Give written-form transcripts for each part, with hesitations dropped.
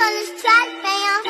on this track, fam.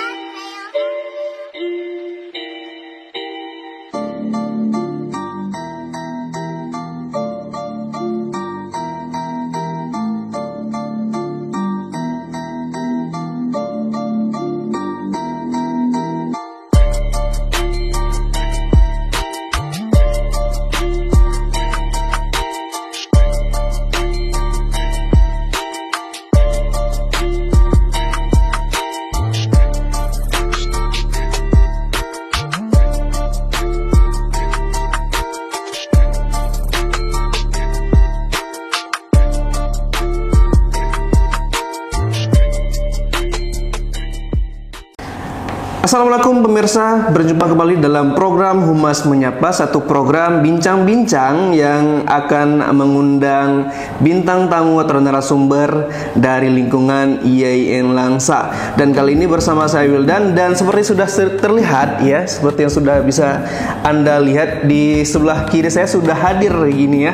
Assalamualaikum pemirsa, berjumpa kembali dalam program Humas Menyapa, satu program bincang-bincang yang akan mengundang bintang tamu atau narasumber dari lingkungan IAIN Langsa. Dan kali ini bersama saya Wildan, dan seperti sudah terlihat ya, seperti yang sudah bisa Anda lihat di sebelah kiri saya sudah hadir gini ya,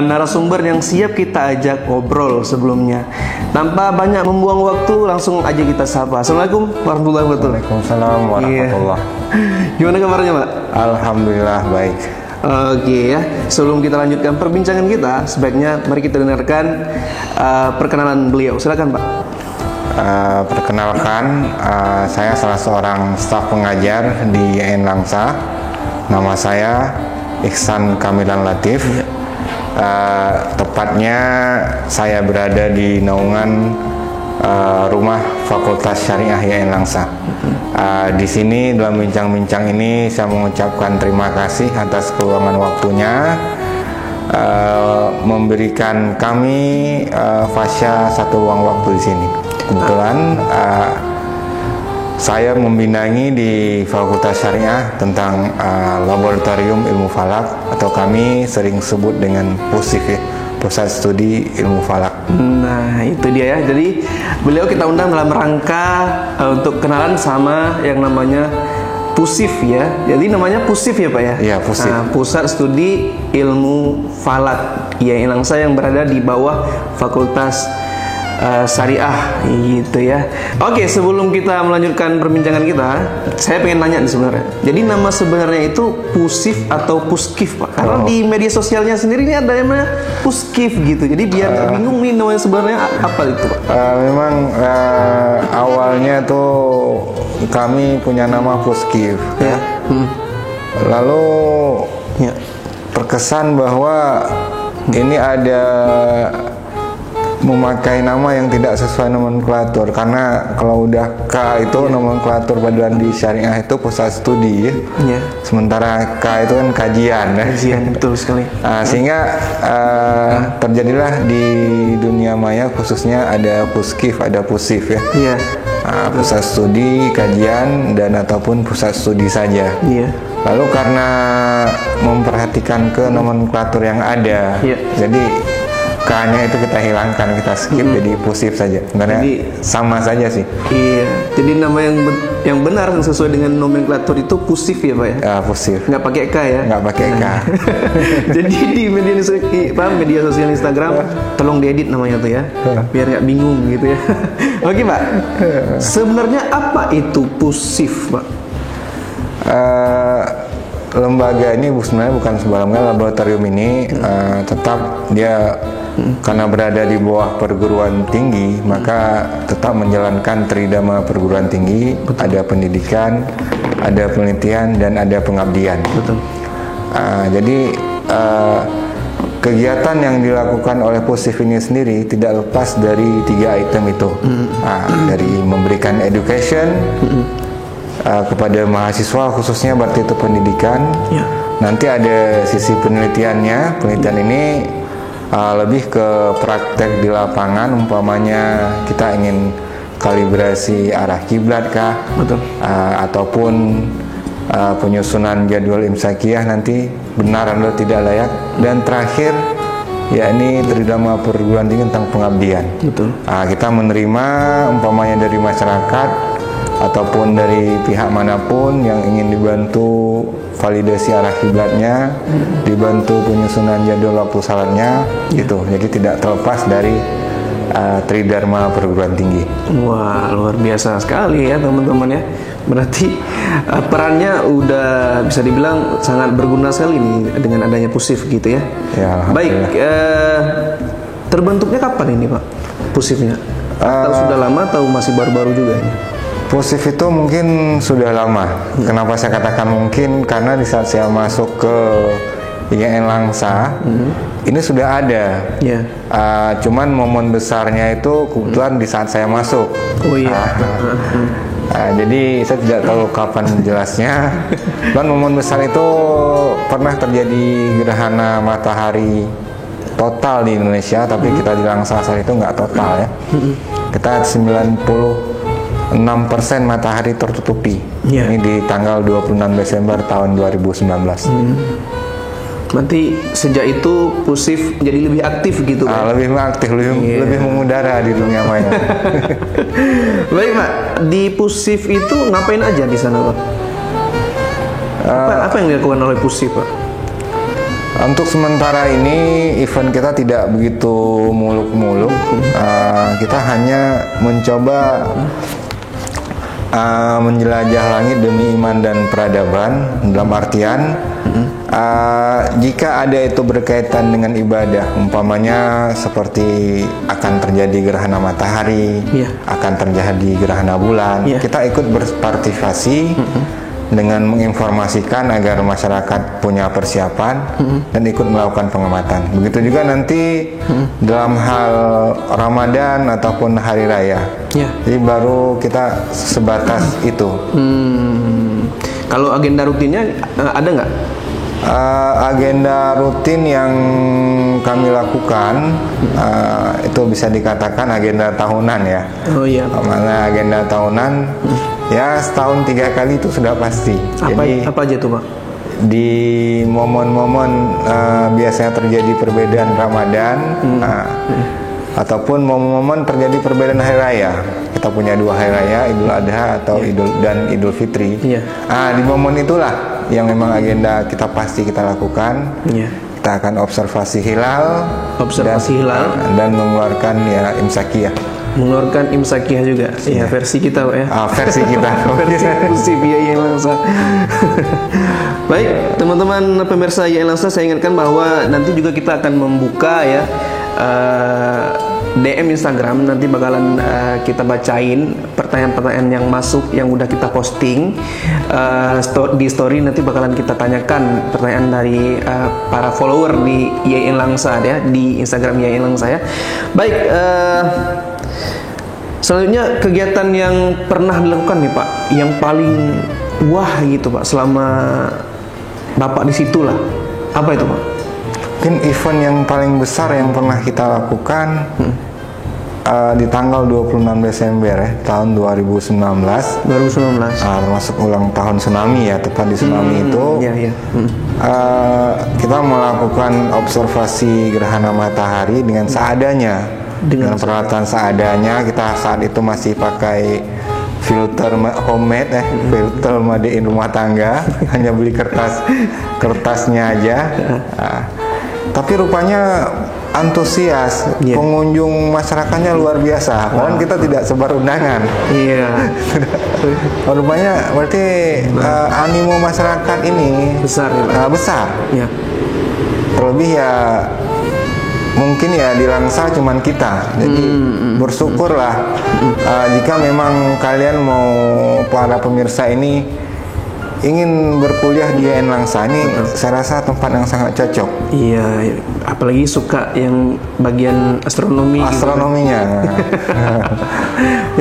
narasumber yang siap kita ajak ngobrol sebelumnya. Tanpa banyak membuang waktu, langsung aja kita sapa. Assalamualaikum warahmatullahi wabarakatuh. Waalaikumsalam warahmatullah. Gimana kabarnya, Pak? Alhamdulillah baik. Oke ya, sebelum kita lanjutkan perbincangan kita, sebaiknya mari kita dengarkan perkenalan beliau. Silakan, Pak. Perkenalkan, saya salah seorang staf pengajar di IAIN Langsa. Nama saya Ihsan Kamilan Latif. Tepatnya saya berada di naungan rumah Fakultas Syariah IAIN Langsa. Di sini dalam bincang-bincang ini saya mengucapkan terima kasih atas keluangan waktunya, memberikan kami Fasya satu ruang waktu di sini. Kebetulan saya membinangi di Fakultas Syariah tentang Laboratorium Ilmu Falak, atau kami sering sebut dengan PUSIF ya, Pusat Studi Ilmu Falak. Nah itu dia ya, jadi beliau kita undang dalam rangka untuk kenalan sama yang namanya PUSIF ya. Jadi namanya PUSIF ya Pak ya? Iya, PUSIF. Pusat Studi Ilmu Falak IAIN Langsa yang berada di bawah Fakultas Syariah gitu ya. Oke, sebelum kita melanjutkan perbincangan kita, saya pengen nanya nih sebenarnya. Jadi nama sebenarnya itu PUSIF atau PUSKIF Pak? Karena di media sosialnya sendiri ini ada yang namanya PUSKIF gitu. Jadi biar nggak bingung nih namanya sebenarnya apa itu Pak? Memang awalnya tuh kami punya nama PUSKIF ya. Lalu Ya. terkesan bahwa ini ada memakai nama yang tidak sesuai nomenklatur, karena kalau udah K itu nomenklatur badan di syariah itu pusat studi ya. Ya. Sementara K itu kan kajian ya. Kajian, betul sekali. Sehingga terjadilah di dunia maya khususnya ada PUSKIF, ada PUSIF ya. Iya. Pusat studi, kajian, dan ataupun pusat studi saja. Iya. Lalu karena memperhatikan ke nomenklatur yang ada, Iya. jadi K-nya itu kita hilangkan, kita skip jadi PUSIF saja. Sebenarnya Jadi, sama saja sih. Iya. Jadi nama yang benar yang sesuai dengan nomenklatur itu PUSIF ya Pak ya? PUSIF. Nggak pakai K ya? Nggak pakai K. Jadi di media sosial Instagram tolong diedit namanya tuh ya, biar nggak bingung gitu ya. Oke Pak, sebenarnya apa itu PUSIF Pak? Lembaga ini sebenarnya bukan sembarang laboratorium ini, tetap dia karena berada di bawah perguruan tinggi, maka tetap menjalankan tridharma perguruan tinggi. Betul. Ada pendidikan, ada penelitian, dan ada pengabdian. Betul. Jadi kegiatan yang dilakukan oleh PUSIF ini sendiri tidak lepas dari 3 item itu. Dari memberikan education kepada mahasiswa, khususnya berarti itu pendidikan. Ya. Nanti ada sisi penelitiannya. Penelitian ini lebih ke praktek di lapangan, umpamanya kita ingin kalibrasi arah kiblat kah, Betul. Ataupun penyusunan jadwal imsakiyah nanti benar atau tidak layak. Dan terakhir yakni tridharma perguruan tinggi tentang pengabdian. Betul. Kita menerima umpamanya dari masyarakat ataupun dari pihak manapun yang ingin dibantu validasi arah kiblatnya, dibantu penyusunan jadwal waktu salatnya, gitu. Jadi tidak terlepas dari Tridharma Perguruan Tinggi. Wah, luar biasa sekali ya teman-teman ya. Berarti perannya udah bisa dibilang sangat berguna sekali nih dengan adanya PUSIF gitu ya. Ya, baik, terbentuknya kapan ini Pak PUSIFnya? Atau sudah lama atau masih baru-baru juga ini? PUSIF itu mungkin sudah lama. Kenapa saya katakan mungkin? Karena di saat saya masuk ke IAIN Langsa, ini sudah ada. Yeah. Cuman momen besarnya itu kebetulan di saat saya masuk. Oh iya. Jadi saya tidak tahu kapan jelasnya. Dan momen besar itu pernah terjadi gerhana matahari total di Indonesia, tapi kita di Langsa saat itu nggak total ya. Kita 96% matahari tertutupi. Yeah. Ini di tanggal 26 Desember tahun 2019. Berarti sejak itu PUSIF jadi lebih aktif gitu kan? Lebih aktif, lebih mengudara di dunia maya. Baik Pak, di PUSIF itu ngapain aja di sana Pak? Apa yang dilakukan oleh PUSIF Pak? Untuk sementara ini event kita tidak begitu muluk-muluk. Kita hanya mencoba menjelajah langit demi iman dan peradaban, dalam artian jika ada itu berkaitan dengan ibadah, umpamanya seperti akan terjadi gerhana matahari, akan terjadi gerhana bulan, kita ikut berpartisipasi dengan menginformasikan agar masyarakat punya persiapan dan ikut melakukan pengamatan. Begitu juga nanti dalam hal Ramadan ataupun hari raya. Jadi baru kita sebatas itu. Kalau agenda rutinnya ada nggak? Agenda rutin yang kami lakukan itu bisa dikatakan agenda tahunan ya. Oh iya. Mana agenda tahunan ya setahun 3 kali itu sudah pasti. Apa aja tuh Pak? Di momen-momen biasanya terjadi perbedaan Ramadan ataupun momen-momen terjadi perbedaan hari raya. Kita punya 2 hari raya, Idul Adha atau Idul Fitri. Di momen itulah yang memang agenda kita pasti kita lakukan. Kita akan observasi hilal, dan mengeluarkan ya imsakiyah. Mengeluarkan imsakiyah juga, ya versi kita Pak ya. Versi kita. Versi PUSIF IAIN Langsa. Baik, teman-teman pemirsa IAIN Langsa, saya ingatkan bahwa nanti juga kita akan membuka ya DM Instagram, nanti bakalan kita bacain pertanyaan-pertanyaan yang masuk yang udah kita posting di story. Nanti bakalan kita tanyakan pertanyaan dari para follower di IAIN Langsa ya, di Instagram IAIN Langsa ya. Baik, selanjutnya kegiatan yang pernah dilakukan nih Pak, yang paling wah gitu Pak selama Bapak di situ lah, apa itu Pak? Mungkin event yang paling besar yang pernah kita lakukan di tanggal 26 Desember ya, tahun 2019. Termasuk ulang tahun tsunami ya, tepat di tsunami itu. Kita melakukan observasi gerhana matahari dengan seadanya, dengan peralatan seadanya. Kita saat itu masih pakai filter homemade filter made in rumah tangga, hanya beli kertasnya aja. Tapi rupanya antusias, pengunjung masyarakatnya luar biasa. Padahal kita tidak sebar undangan. Rupanya berarti animo masyarakat ini besar. Terlebih ya mungkin ya di Langsa cuman kita. Jadi bersyukurlah jika memang kalian mau, para pemirsa ini ingin berkuliah di IAIN Langsa ini, saya rasa tempat yang sangat cocok. Iya, apalagi suka yang bagian astronominya.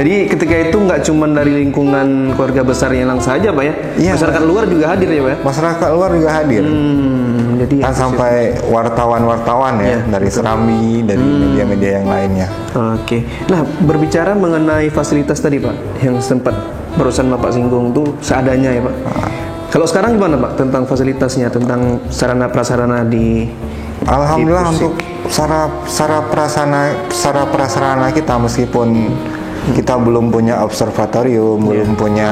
Jadi ketika itu nggak cuma dari lingkungan keluarga besar IAIN Langsa aja Pak ya, masyarakat luar juga hadir ya Pak? Masyarakat luar juga hadir. Jadi kan sampai wartawan-wartawan ya, dari Serambi, dari media-media yang lainnya. Oke. Nah, berbicara mengenai fasilitas tadi Pak, yang sempat barusan Bapak singgung tuh seadanya ya Pak. Kalau sekarang gimana Pak tentang fasilitasnya, tentang sarana prasarana di Alhamdulillah untuk sarana prasarana kita, meskipun kita belum punya observatorium, belum punya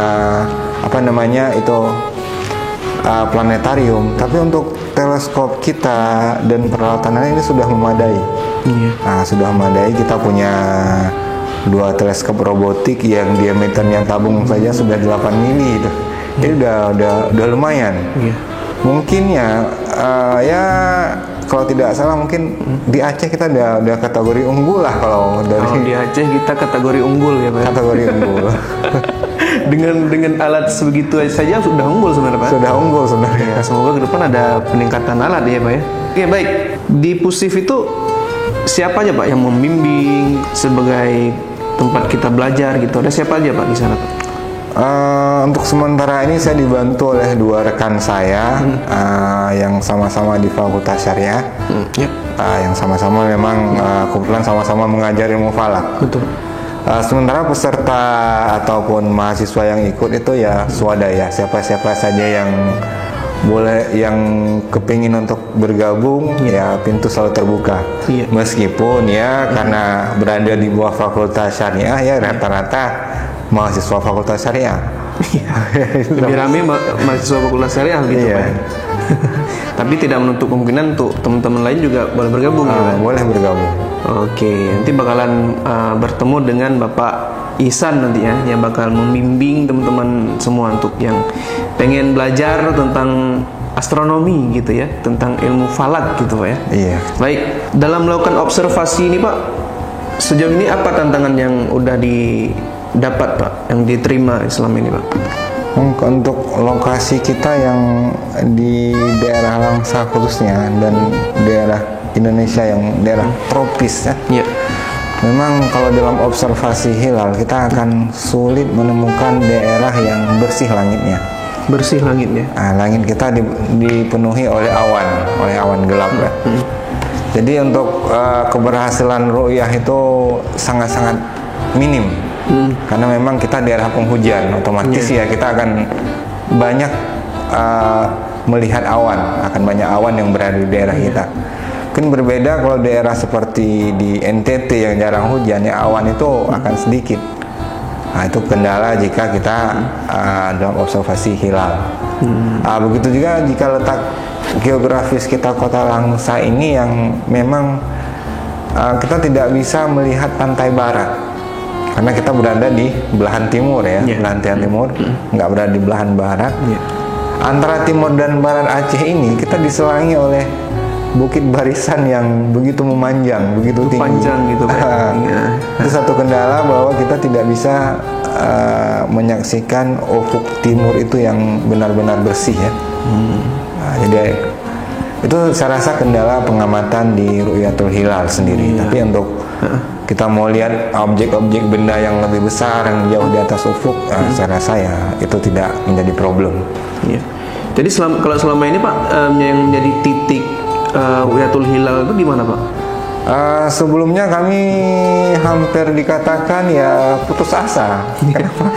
planetarium, tapi untuk teleskop kita dan peralatan ini sudah memadai. Iya. Nah, sudah memadai. Kita punya 2 teleskop robotik yang diameternya tabung saja sudah 8 mili itu. Jadi udah lumayan. Iya. Mungkin ya kalau tidak salah mungkin di Aceh kita udah kategori unggul lah kalau dari Kalau di Aceh kita kategori unggul ya Pak. kategori unggul. dengan alat sebegitu saja sudah unggul sebenarnya Pak. Sudah unggul sebenarnya. Ya, semoga ke depan ada peningkatan alat ya Pak ya. Oke baik, di Pusif itu siapa aja Pak yang membimbing sebagai tempat kita belajar gitu? Ada siapa aja Pak di sana Pak? Untuk sementara ini saya dibantu oleh 2 rekan saya yang sama-sama di Fakultas Syariah, Yep. yang sama-sama memang kebetulan sama-sama mengajar ilmu falak. Betul. Sementara peserta ataupun mahasiswa yang ikut itu ya swadaya, siapa-siapa saja yang boleh, yang kepingin untuk bergabung, ya pintu selalu terbuka. Iya. Meskipun ya karena berada di bawah Fakultas Syariah ya rata-rata mahasiswa Fakultas Syariah. Lebih ramai mahasiswa Fakultas Syariah gitu Iya. Pak. Tapi tidak menutup kemungkinan untuk teman-teman lain juga boleh bergabung ya Pak. Boleh bergabung. Oke, nanti bakalan bertemu dengan Bapak Ihsan nanti ya, yang bakal membimbing teman-teman semua untuk yang pengen belajar tentang astronomi gitu ya, tentang ilmu falak gitu Pak ya. Iya. Baik, dalam melakukan observasi ini Pak, sejauh ini apa tantangan yang udah didapat Pak, yang diterima selama ini Pak? Untuk lokasi kita yang di daerah Langsa khususnya dan daerah Indonesia yang daerah tropis ya, Iya. memang kalau dalam observasi hilal kita akan sulit menemukan daerah yang bersih langitnya. Bersih langitnya. Langit kita dipenuhi oleh awan gelap ya. Jadi untuk keberhasilan ru'yah itu sangat-sangat minim. Karena memang kita daerah penghujan, otomatis ya kita akan banyak melihat awan, akan banyak awan yang berada di daerah kita. Mungkin berbeda kalau daerah seperti di NTT yang jarang hujan, ya awan itu akan sedikit. Nah, itu kendala jika kita dalam observasi hilal. Begitu juga jika letak geografis kita Kota Langsa ini yang memang kita tidak bisa melihat pantai barat. Karena kita berada di belahan timur ya, belahan timur, nggak berada di belahan barat. Antara timur dan barat Aceh ini kita diselangi oleh bukit barisan yang begitu memanjang, begitu tinggi. Panjang gitu Pak. Itu satu kendala bahwa kita tidak bisa menyaksikan ufuk timur itu yang benar-benar bersih ya. Jadi itu saya rasa kendala pengamatan di Ru'yatul Hilal sendiri. Tapi untuk kita mau lihat objek-objek benda yang lebih besar yang jauh di atas ufuk, saya rasa ya itu tidak menjadi problem. Iya. Jadi kalau selama ini Pak, yang menjadi titik Ru'yatul Hilal itu di mana Pak? Sebelumnya kami hampir dikatakan ya putus asa. Kenapa?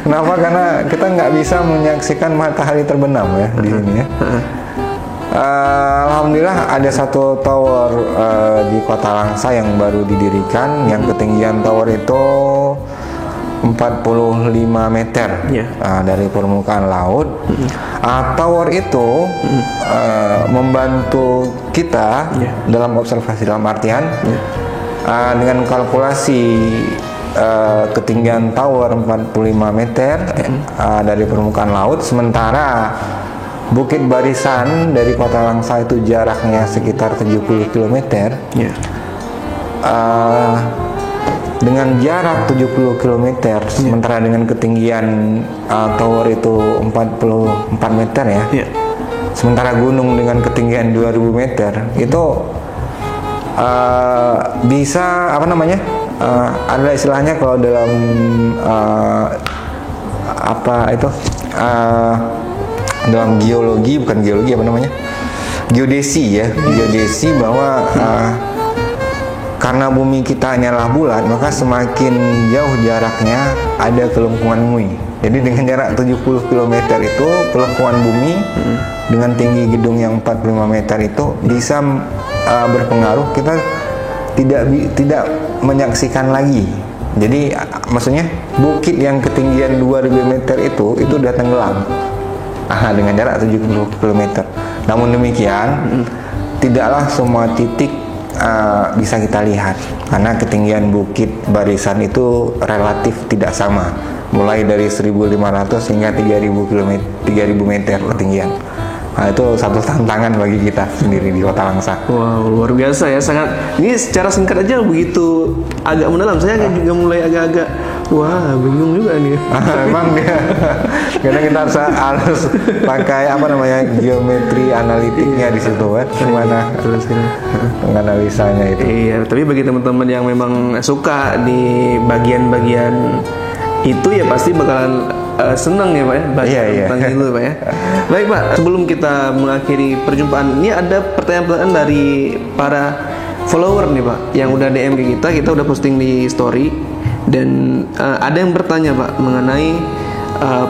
Kenapa? Karena kita nggak bisa menyaksikan matahari terbenam ya di sini ya. Alhamdulillah ada satu tower di Kota Langsa yang baru didirikan, yang ketinggian tower itu 45 meter dari permukaan laut. Tower itu membantu kita dalam observasi, dalam artian dengan kalkulasi ketinggian tower 45 meter dari permukaan laut, sementara Bukit Barisan dari Kota Langsa itu jaraknya sekitar 70 km. Dengan jarak 70 km, sementara dengan ketinggian tower itu 44 meter ya. Sementara gunung dengan ketinggian 2000 meter itu bisa apa namanya? Ada istilahnya kalau dalam dalam geologi, bukan geologi, apa namanya, geodesi ya, geodesi, bahwa karena bumi kita hanyalah bulat, maka semakin jauh jaraknya ada kelengkungan bumi. Jadi dengan jarak 70 km itu kelengkungan bumi dengan tinggi gedung yang 45 meter itu bisa berpengaruh, kita tidak menyaksikan lagi. Jadi maksudnya bukit yang ketinggian 2000 meter itu udah tenggelam dengan jarak 70 km. Namun demikian, tidaklah semua titik bisa kita lihat karena ketinggian bukit Barisan itu relatif tidak sama, mulai dari 1.500 hingga 3.000 meter ketinggian. Nah, itu satu tantangan bagi kita sendiri di Kota Langsa. Wow, luar biasa ya, sangat. Ini secara singkat aja begitu agak mendalam. Saya juga mulai agak-agak wah, bingung juga nih. Emang dia karena kita harus pakai geometri analitiknya di situ kan, gimana menganalisanya itu. Iya, tapi bagi teman-teman yang memang suka di bagian-bagian itu ya pasti bakalan senang ya Pak ya, baca tentang itu Pak ya. Baik Pak, sebelum kita mengakhiri perjumpaan ini ada pertanyaan-pertanyaan dari para follower nih Pak yang udah DM ke kita udah posting di story. Dan ada yang bertanya Pak mengenai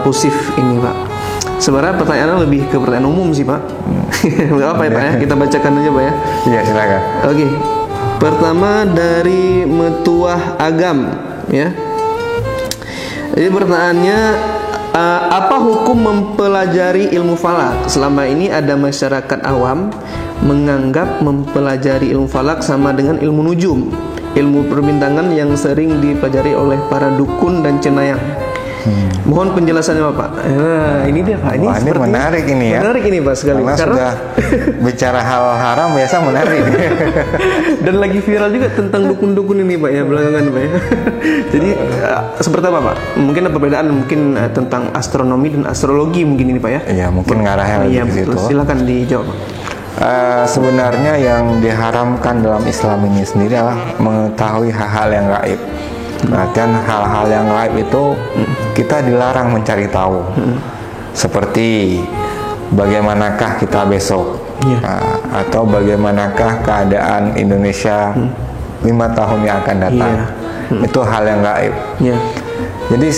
pusif ini Pak. Sebenarnya pertanyaannya lebih ke pertanyaan umum sih Pak. Nggak apa ya Pak ya, kita bacakan aja Pak ya. Iya silakan. Oke, pertama dari Metuah Agam ya. Jadi pertanyaannya, apa hukum mempelajari ilmu falak? Selama ini ada masyarakat awam menganggap mempelajari ilmu falak sama dengan ilmu nujum, ilmu perbintangan yang sering dipelajari oleh para dukun dan cenayang. Mohon penjelasannya Pak. Nah, ini dia Pak. Ini menarik ini ya. Menarik ini Pak sekali. Karena sudah bicara hal haram biasa menarik. Dan lagi viral juga tentang dukun-dukun ini Pak ya belakangan Pak ya. Jadi seperti apa Pak? Mungkin ada perbedaan mungkin tentang astronomi dan astrologi mungkin ini Pak ya. Iya mungkin ngarahnya iya, ke situ. Silakan dijawab Pak. Sebenarnya yang diharamkan dalam Islam ini sendiri adalah mengetahui hal-hal yang gaib. Perhatian hal-hal yang gaib itu kita dilarang mencari tahu. Seperti bagaimanakah kita besok, atau bagaimanakah keadaan Indonesia 5 tahun yang akan datang. Itu hal yang gaib. Jadi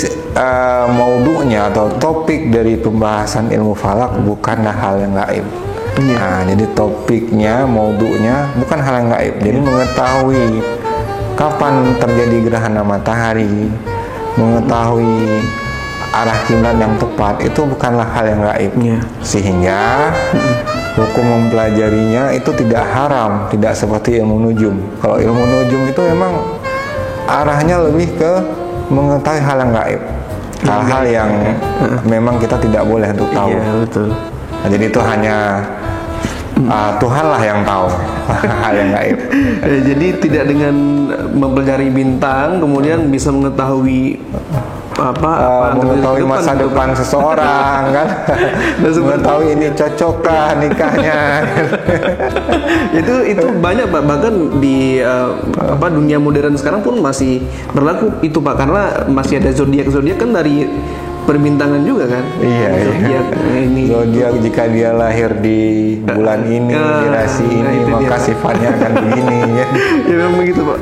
maudu'nya atau topik dari pembahasan ilmu falak bukanlah hal yang gaib. Nah, jadi topiknya, maudu'nya bukan hal yang gaib. Jadi mengetahui kapan terjadi gerhana matahari, mengetahui arah kiblat yang tepat itu bukanlah hal yang gaib. Sehingga hukum mempelajarinya itu tidak haram, tidak seperti ilmu nujum. Kalau ilmu nujum itu memang arahnya lebih ke mengetahui hal yang gaib, hal-hal yang memang kita tidak boleh untuk tahu. Iya, betul. Nah, jadi itu hanya Tuhanlah yang tahu hal yang gaib. Jadi tidak dengan mempelajari bintang kemudian bisa mengetahui mengetahui masa depan seseorang kan, mengetahui ini cocokkah nikahnya. itu banyak Pak, bahkan di dunia modern sekarang pun masih berlaku itu Pak, karena masih ada zodiak kan dari perbintangan juga kan. Zodiak ini. Zodiak jika dia lahir di bulan ini, di rasi ini, maka sifatnya akan begini ya. Ya memang begitu Pak.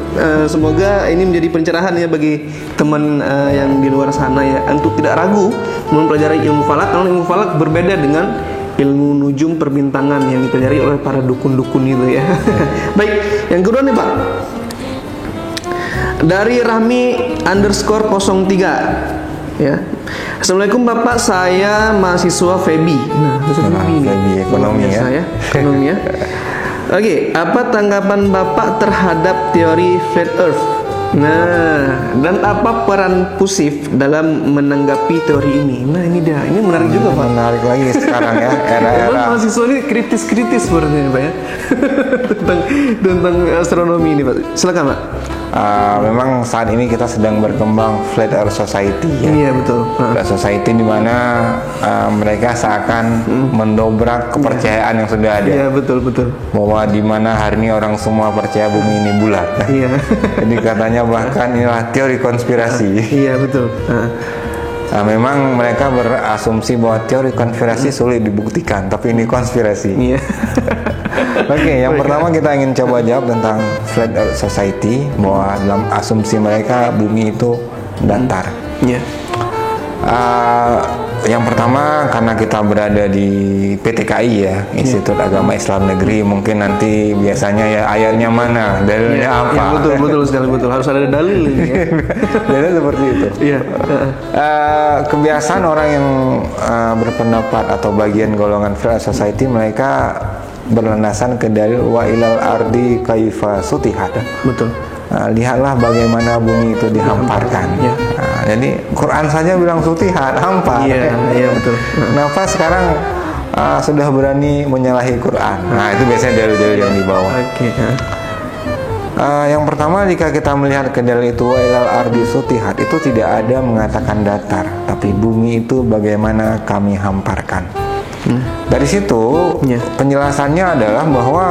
Semoga ini menjadi pencerahan ya bagi teman yang di luar sana ya, untuk tidak ragu mempelajari ilmu falak, karena ilmu falak berbeda dengan ilmu nujum perbintangan yang dipelajari oleh para dukun-dukun itu ya. Baik, yang kedua nih Pak, dari Rahmi_03 ya. Assalamualaikum Bapak, saya mahasiswa FEBI. Nah, FEBI ekonomi ya. Ekonomi ya. Oke, apa tanggapan Bapak terhadap teori flat earth? Nah, dan apa peran pusif dalam menanggapi teori ini? Nah, ini dia. Ini menarik juga Pak. Menarik lagi sekarang ya, era-era. Mahasiswa ini kritis-kritis sepertinya Pak ya. tentang astronomi ini Pak. Silakan Pak. Memang saat ini kita sedang berkembang Flat Earth Society ya. Iya betul. Flat Society di mana mereka seakan mendobrak kepercayaan yang sudah ada. Iya betul. Bahwa di mana hari ini orang semua percaya bumi ini bulat. Iya. Jadi katanya bahkan inilah teori konspirasi. Iya betul. Nah, memang mereka berasumsi bahwa teori konspirasi sulit dibuktikan, tapi ini konspirasi. Iya. Oke, yang pertama kita ingin coba jawab tentang Flat Earth Society, bahwa dalam asumsi mereka bumi itu datar. Iya. Yang pertama karena kita berada di PTKI ya, Institut Agama Islam Negeri, mungkin nanti biasanya ya ayatnya mana, dalilnya apa? Ya, betul sekali, betul. Harus ada dalil ini ya. Dalil seperti itu. Iya. Kebiasaan orang yang berpendapat atau bagian golongan Flat Earth Society, mereka berlandasan ke dalil wa ilal ardi kaifa sutihat. Betul. Lihatlah bagaimana bumi itu dihamparkan. Ya. Jadi Quran saja bilang sutihat, hampar. Iya betul. Kenapa sekarang sudah berani menyalahi Quran? Nah, itu biasanya dalil-dalil yang dibawa. Oke. Yang pertama, jika kita melihat ke dalil itu wa ilal ardi sutihat, itu tidak ada mengatakan datar, tapi bumi itu bagaimana kami hamparkan. Dari situ penjelasannya adalah bahwa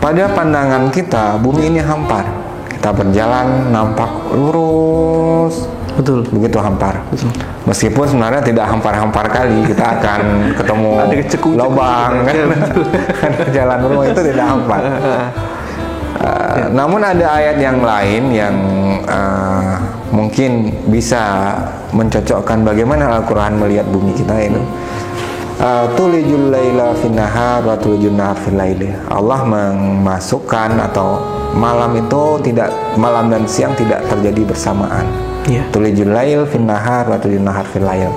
pada pandangan kita bumi ini hampar. Kita berjalan nampak lurus, betul, begitu hampar. Betul. Meskipun sebenarnya tidak hampar-hampar kali, kita akan ketemu lubang, kan? Jalan lurus itu tidak hampar. Namun ada ayat yang lain yang mungkin bisa mencocokkan bagaimana Al-Quran melihat bumi kita itu. Tulijul laila fin nahar wa tulijun nahar fil laili. Allah memasukkan atau malam dan siang tidak terjadi bersamaan. Tulijul lail fin nahar wa tulijun nahar fil lail.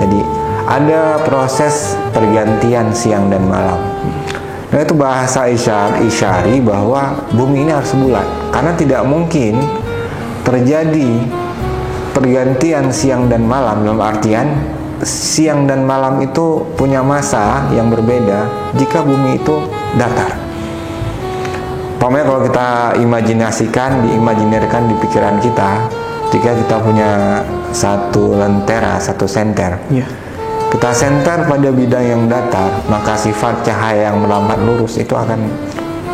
Jadi ada proses pergantian siang dan malam. Nah, itu bahasa isyari bahwa bumi ini harus bulat, karena tidak mungkin terjadi pergantian siang dan malam, dalam artian siang dan malam itu punya masa yang berbeda jika bumi itu datar. Pokoknya kalau kita diimajinirkan di pikiran kita, jika kita punya satu lentera, satu senter, kita senter pada bidang yang datar, maka sifat cahaya yang melambat lurus itu akan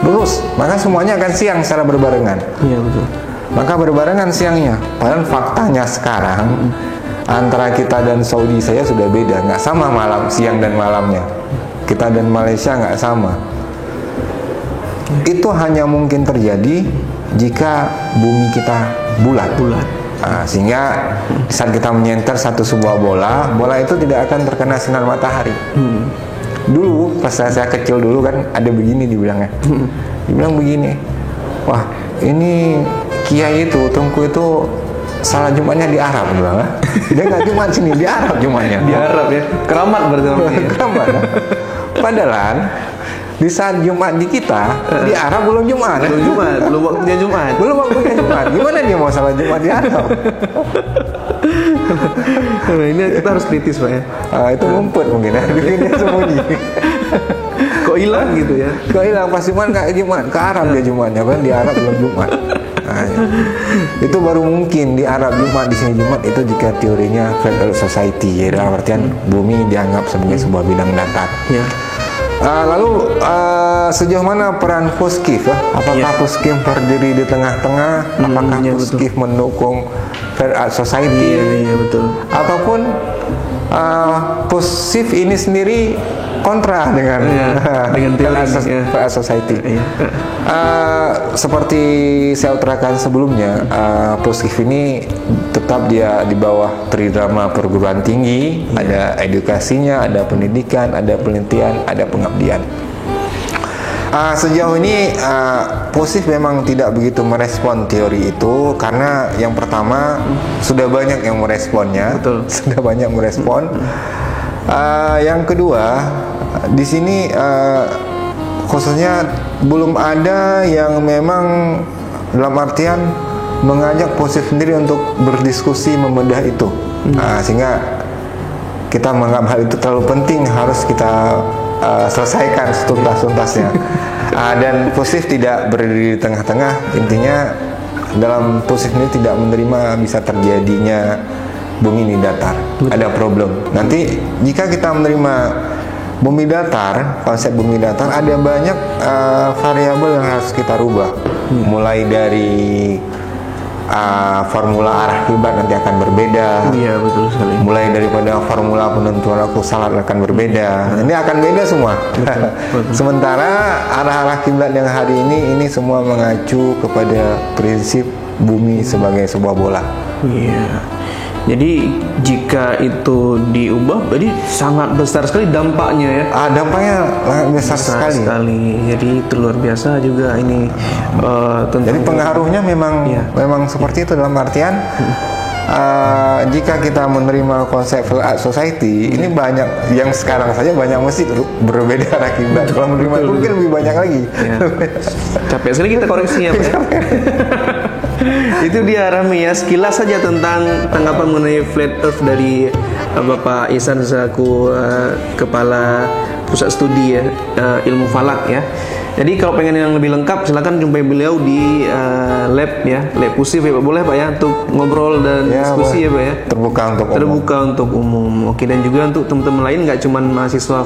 lurus, maka semuanya akan siang secara berbarengan. Iya betul. Maka berbarengan siangnya. Padahal faktanya sekarang antara kita dan Saudi saya sudah beda, nggak sama siang dan malamnya. Kita dan Malaysia nggak sama. Itu hanya mungkin terjadi jika bumi kita bulat. Sehingga saat kita menyenter sebuah bola itu tidak akan terkena sinar matahari. Dulu pas saya kecil dulu kan ada begini dibilangnya. Dibilang begini, wah ini kiai itu Tengku itu salah Jumatnya di Arab, bilang. Dia nggak Jumat sini, di Arab Jumatnya. Di Arab ya, keramat berarti. Keramat. Padahal di saat Jumat di kita, di Arab belum Jumat. Belum waktunya Jumat. Gimana dia mau salah Jumat di Arab? Nah, ini kita harus kritis, Pak ya. Itu ngumpet mungkin ya, bikinnya sembunyi. Kok hilang gitu ya? Kok hilang pas Jumat nggak Jumat, ke Arab dia Jumatnya, kan di Arab belum Jumat. Nah, itu baru mungkin di Arab Jumat, di sini Jumat, itu jika teorinya Flat Earth Society, ya, dalam artian bumi dianggap sebagai sebuah bidang datar. Lalu sejauh mana peran Fuskif? Apakah Fuskif berdiri di tengah-tengah? Apakah Fuskif mendukung Flat Earth Society? Iya betul. Ataupun Fuskif ini sendiri kontra dengan teori Flat Earth Society? Seperti saya utarakan sebelumnya, Fuskif ini tetap dia di bawah tridharma perguruan tinggi, ada edukasinya, ada pendidikan, ada penelitian, ada pengabdian. Sejauh ini Fuskif memang tidak begitu merespon teori itu, karena yang pertama sudah banyak yang meresponnya. Betul. Sudah banyak merespon. Yang kedua, di sini khususnya belum ada yang memang dalam artian mengajak Fuskif sendiri untuk berdiskusi membedah itu. Sehingga kita menganggap hal itu terlalu penting, harus kita selesaikan setuntas-tuntasnya. Dan Fuskif tidak berdiri di tengah-tengah. Intinya dalam Fuskif ini tidak menerima bisa terjadinya bumi ini datar. Ada problem. Nanti jika kita menerima bumi datar, konsep bumi datar, ada banyak variabel yang harus kita rubah. Mulai dari formula arah kiblat nanti akan berbeda. Iya betul sekali. Mulai daripada formula penentuan waktu salat akan berbeda. Ini akan beda semua. Betul. Sementara arah-arah kiblat yang hari ini semua mengacu kepada prinsip bumi sebagai sebuah bola. Iya. Jadi jika itu diubah, jadi sangat besar sekali dampaknya ya. Dampaknya besar sekali. Jadi itu luar biasa juga ini. Jadi pengaruhnya memang seperti itu, dalam artian jika kita menerima konsep flat society, ini banyak yang sekarang saja banyak musik berbeda arah kiblat. Kalau menerima itu mungkin lebih banyak lagi. Ya. Capek sekali kita koreksinya, Pak. Ya? Itu dia Rami ya, sekilas saja tentang tanggapan mengenai flat earth dari Bapak Ihsan selaku kepala pusat studi ya, ilmu falak ya. Jadi kalau pengen yang lebih lengkap silakan jumpai beliau di lab ya, lab pusif ya Pak, boleh Pak ya untuk ngobrol dan diskusi ya Pak ya. Terbuka untuk umum. Oke, dan juga untuk teman-teman lain, nggak cuma mahasiswa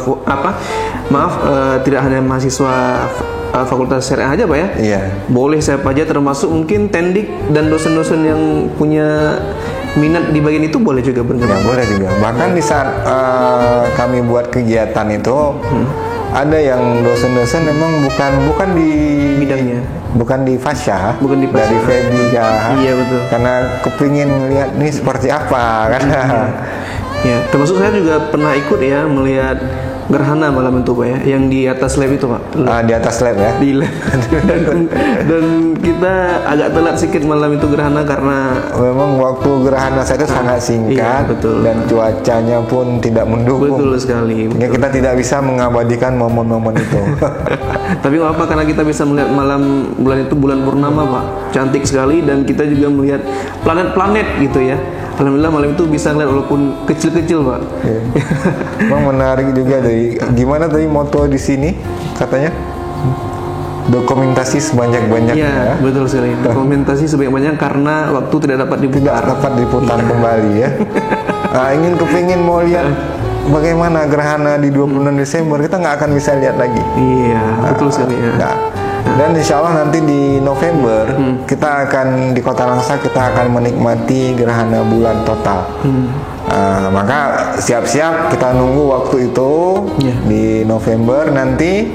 tidak hanya mahasiswa Fakultas Syariah aja Pak ya. Iya. Boleh siapa aja, termasuk mungkin tendik dan dosen-dosen yang punya minat di bagian itu boleh juga bergabung. Ya boleh juga. Bahkan di saat kami buat kegiatan itu ada yang dosen-dosen memang bukan di bidangnya, bukan di fasya, dari Feby ya. Iya betul. Karena kepingin lihat nih seperti apa kan. Ya, termasuk saya juga pernah ikut ya melihat gerhana malam itu Pak ya, yang di atas lab itu Pak. Di atas lab ya. Di lab. dan kita agak telat sedikit malam itu gerhana karena memang waktu gerhana saya itu sangat singkat, betul. Dan cuacanya pun tidak mendukung. Betul sekali. Ya, kita tidak bisa mengabadikan momen-momen itu. Tapi nggak apa, karena kita bisa melihat malam bulan itu bulan purnama Pak, cantik sekali, dan kita juga melihat planet-planet gitu ya. Alhamdulillah malam itu bisa ngeliat walaupun kecil-kecil Pak. Ya. Memang menarik juga dari gimana tadi moto di sini katanya dokumentasi sebanyak-banyaknya. Ya, betul sekali. Dokumentasi sebanyak-banyaknya karena waktu tidak dapat diputar kembali ya. Kepingin mau lihat bagaimana gerhana di 26 Desember, kita nggak akan bisa lihat lagi. Iya, betul sekali ya. Dan insya Allah nanti di November kita akan di Kota Langsa, kita akan menikmati gerhana bulan total. Maka siap-siap kita nunggu waktu itu di November nanti.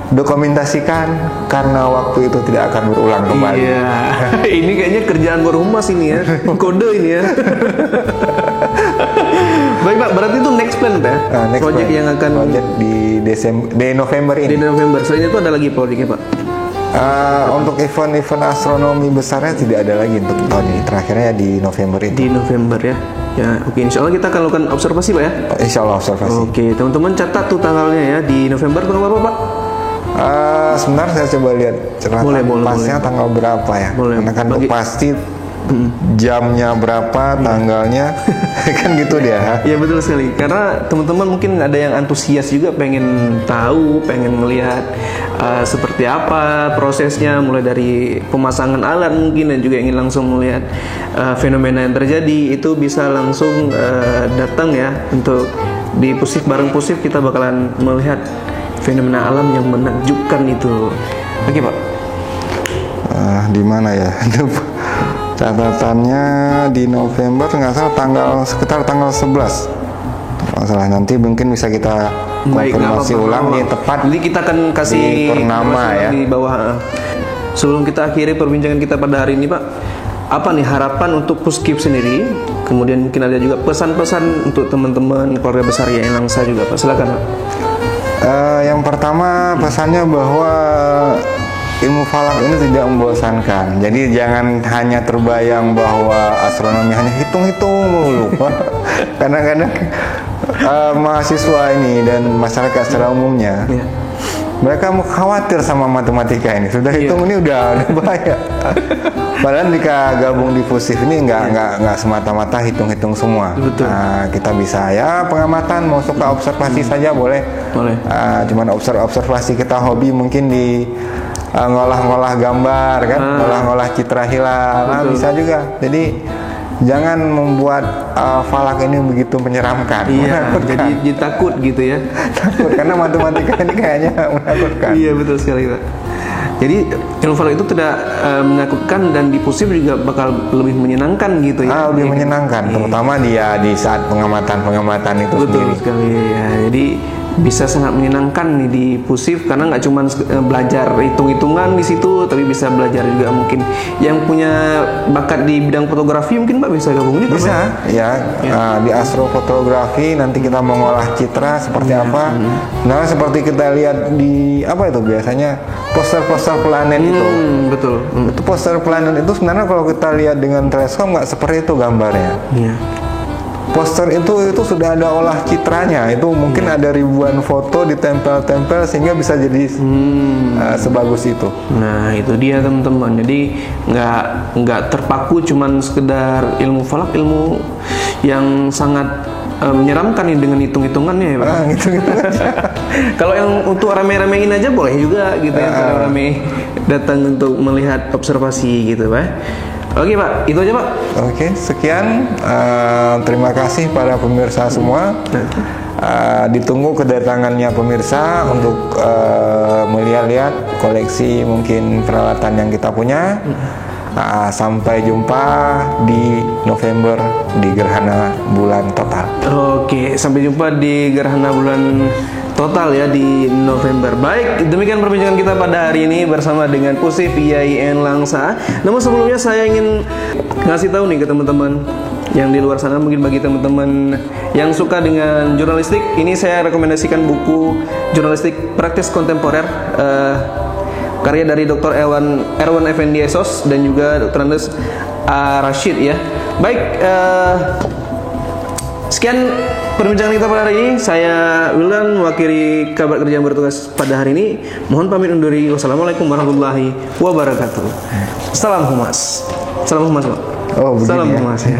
Dokumentasikan karena waktu itu tidak akan berulang kembali. Iya. Ini kayaknya kerjaan Borhumas ini ya, kode ini ya. Baik Pak, berarti itu next plan Pak. Project yang akan di November ini. Di November. Selain itu ada lagi proyeknya Pak? Untuk event-event astronomi besarnya tidak ada lagi untuk tahun ini. Terakhirnya di November itu. Di November ya. Ya, oke. Insya Allah kita akan lakukan observasi Pak ya. Insya Allah observasi. Oke, teman-teman catat tuh tanggalnya ya, di November tanggal berapa Pak? Sebentar saya coba lihat pasnya tanggal berapa ya. Karena kan pasti jamnya berapa, tanggalnya kan gitu dia. Ya betul sekali. Karena teman-teman mungkin ada yang antusias juga, pengen tahu, pengen melihat seperti apa prosesnya, mulai dari pemasangan alat mungkin, dan juga ingin langsung melihat fenomena yang terjadi. Itu bisa langsung datang ya, untuk di Pusif, bareng Pusif kita bakalan melihat fenomena alam yang menakjubkan itu. Oke Pak. Di mana ya? Catatannya di November nggak salah sekitar tanggal 11. Masalah nanti mungkin bisa kita konfirmasi ulang nih tepat. Jadi kita akan kasih di Purnama ya di bawah. Sebelum kita akhiri perbincangan kita pada hari ini Pak, apa nih harapan untuk Puskib sendiri? Kemudian mungkin ada juga pesan-pesan untuk teman-teman keluarga besar yang Langsa juga Pak. Silakan Pak. Yang pertama pesannya bahwa ilmu falak ini tidak membosankan. Jadi jangan hanya terbayang bahwa astronomi hanya hitung-hitung mulu. Kadang-kadang mahasiswa ini dan masyarakat secara umumnya mereka khawatir sama matematika ini. Sudah hitung ini udah bahaya. Padahal jika gabung di Pusif ini nggak semata-mata hitung-hitung semua. Kita bisa ya pengamatan, mau suka observasi saja boleh. Cuman observasi kita hobi mungkin di ngolah-ngolah gambar kan, ngolah-ngolah citra hilal, bisa juga. Jadi jangan membuat falak ini begitu menyeramkan. Jadi takut gitu ya. Takut karena matematika ini kayaknya menakutkan. Iya betul sekali Pak. Jadi ilmu falak itu tidak menakutkan, dan di Pusif juga bakal lebih menyenangkan gitu ya. Lebih menyenangkan, terutama dia di saat pengamatan itu betul sendiri. Sekali ya. Jadi bisa sangat menyenangkan nih di Pusif, karena nggak cuma belajar hitung-hitungan di situ, tapi bisa belajar juga mungkin yang punya bakat di bidang fotografi mungkin Pak bisa gabung juga. Bisa ya, di astrofotografi nanti kita mengolah citra seperti apa. Nah seperti kita lihat di apa itu biasanya poster-poster planet itu. Betul. Itu poster planet itu sebenarnya kalau kita lihat dengan teleskop nggak seperti itu gambarnya. Iya. Poster itu sudah ada olah citranya, itu mungkin ada ribuan foto ditempel-tempel sehingga bisa jadi sebagus itu. Nah itu dia teman-teman, jadi nggak terpaku cuman sekedar ilmu falak, ilmu yang sangat menyeramkan nih dengan hitung-hitungannya ya Pak. Hitung-hitungan. Kalau yang untuk rame-ramein aja boleh juga gitu ya, rame datang untuk melihat observasi gitu Pak. Oke Pak, itu aja Pak. Oke, sekian. Terima kasih pada pemirsa semua. Ditunggu kedatangannya pemirsa untuk melihat-lihat koleksi mungkin peralatan yang kita punya. Sampai jumpa di November di gerhana bulan total. Oke, sampai jumpa di gerhana bulan total ya di November. Baik, demikian perbincangan kita pada hari ini bersama dengan Pusif IAIN Langsa. Namun sebelumnya saya ingin ngasih tahu nih ke teman-teman yang di luar sana, mungkin bagi teman-teman yang suka dengan jurnalistik, ini saya rekomendasikan buku Jurnalistik Praktis Kontemporer karya dari Dr. Erwan Effendi Esos dan juga Dr. Andes Rashid ya. Baik, sekian perbincangan kita pada hari ini. Saya Wildan mewakili kabar kerja yang bertugas pada hari ini. Mohon pamit undur diri. Wassalamualaikum warahmatullahi wabarakatuh. Salam Humas. Salam Humas Pak. Oh, begini Salam ya. Humas ya.